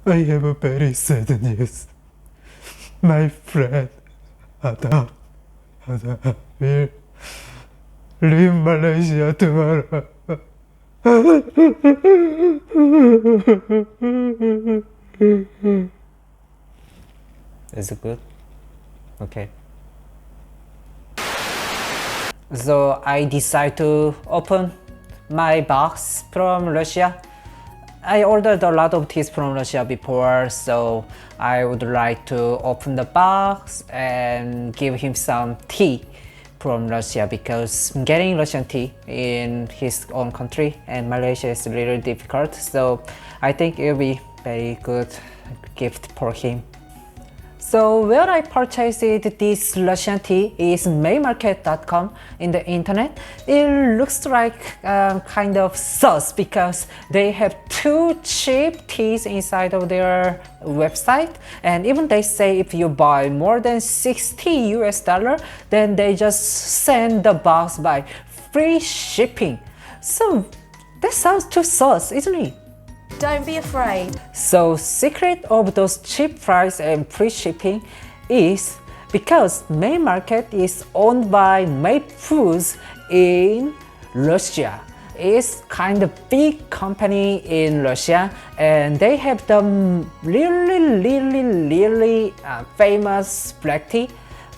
I have a very sad news. My friend Ada will leave Malaysia tomorrow. Is it good? Okay. So I decide to open my box from Russia. I ordered a lot of teas from Russia before, so I would like to open the box and give him some tea from Russia, because getting Russian tea in his own country and Malaysia is really difficult. So I think it will be very good gift for him. So where I purchased this Russian tea is maymarket.com in the internet. It looks like kind of sus because they have two cheap teas inside of their website, and even they say if you buy more than $60, then they just send the box by free shipping. So that sounds too sus, isn't it? Don't be afraid. So secret of those cheap price and free shipping is because May Market is owned by May Foods in Russia. It's kind of big company in Russia, and they have the really famous black tea,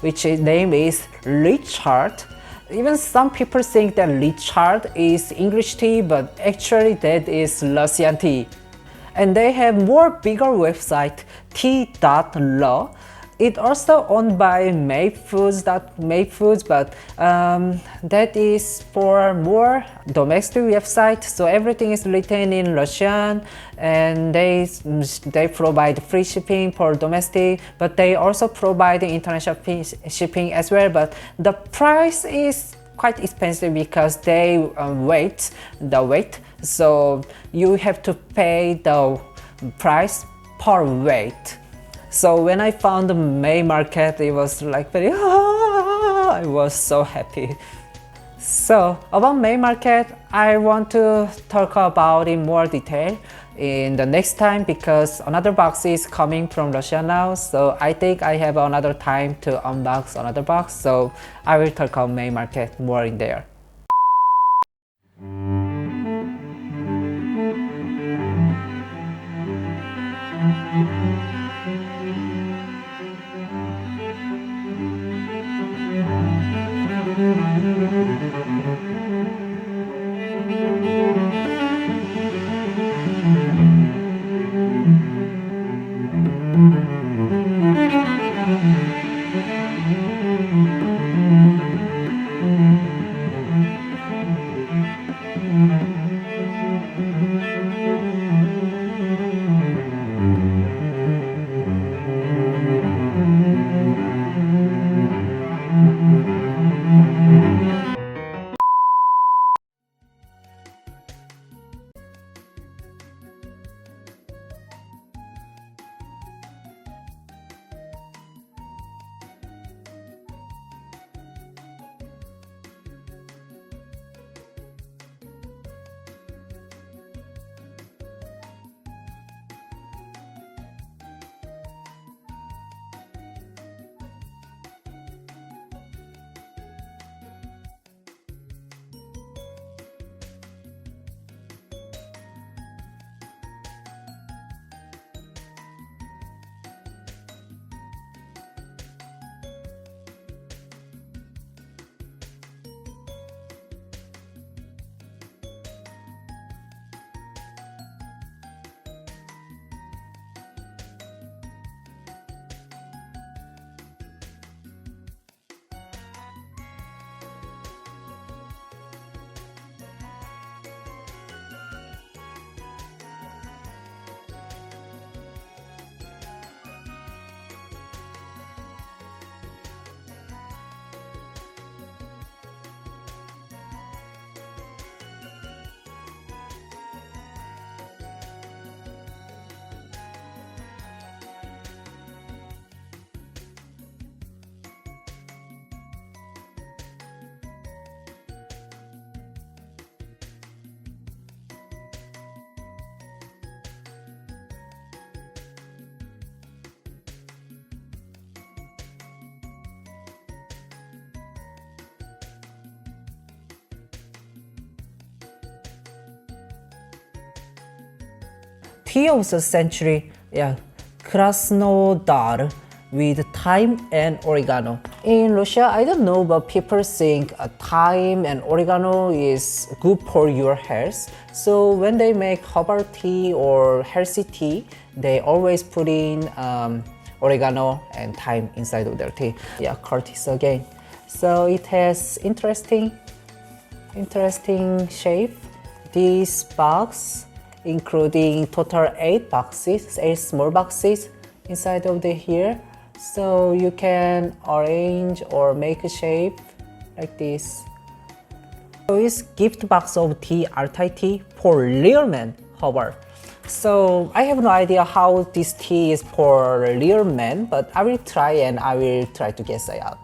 which name is Richard. Even some people think that Richard is English tea, but actually that is Russian tea. And they have more bigger website, tea.law. It also owned by May Foods, but that is for more domestic website. So everything is written in Russian, and they provide free shipping for domestic, but they also provide international shipping as well. But the price is quite expensive because they weight, so you have to pay the price per weight. So when I found the May Market, it was like very, I was so happy. So about May Market, I want to talk about in more detail in the next time, because another box is coming from Russia now. So I think I have another time to unbox another box. So I will talk about May Market more in there. tea of the century, yeah, Krasnodar with thyme and oregano. In Russia, I don't know, but people think thyme and oregano is good for your health. So when they make herbal tea or healthy tea, they always put in oregano and thyme inside of their tea. Yeah, Curtis again. So it has interesting shape. This box, including total 8 boxes, 8 small boxes inside of the here. So you can arrange or make a shape like this. So it's gift box of tea, Altai tea for real men herbal. So I have no idea how this tea is for real men, but I will try to guess it out.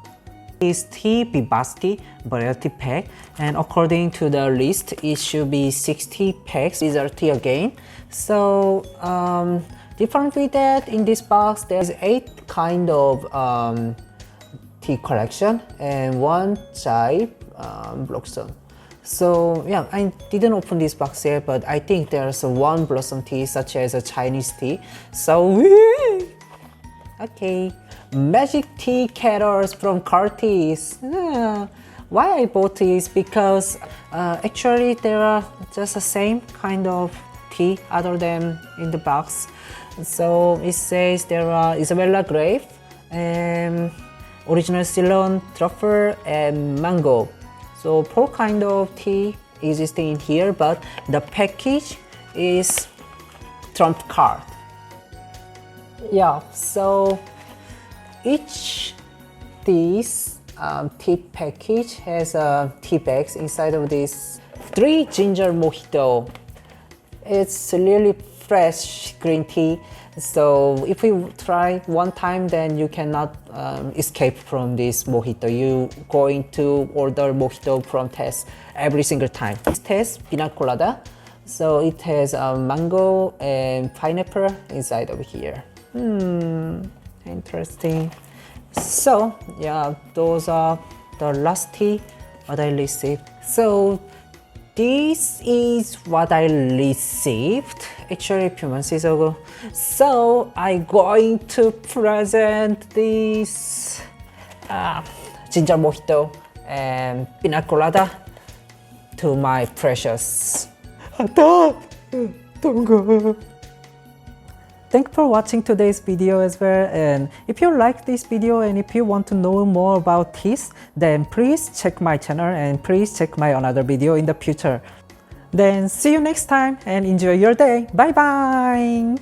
This tea Vivacity variety pack, and according to the list, it should be 60 packs. These are tea again. So different with that, in this box there's 8 kind of tea collection and 1 chai blossom. So yeah, I didn't open this box yet, but I think there's 1 blossom tea such as a Chinese tea. So okay, magic tea kettles from Curtis. Why I bought this? Because actually there are just the same kind of tea other than in the box. So it says there are Isabella grape, original Ceylon truffle, and mango. So 4 kind of tea existing in here, but the package is trump card. Yeah, so each this tea package has tea bags inside of this. 3 ginger mojito. It's really fresh green tea. So if you try one time, then you cannot escape from this mojito. You going to order mojito from Tess every single time. It's Tess pina colada. So it has mango and pineapple inside of here. Interesting. So yeah, those are the last tea what I received. So this is what I received actually a few months ago. So I'm going to present this ginger mojito and pina colada to my precious. Thanks for watching today's video as well, and if you like this video and if you want to know more about teas, then please check my channel and please check my another video in the future. Then see you next time and enjoy your day. Bye bye!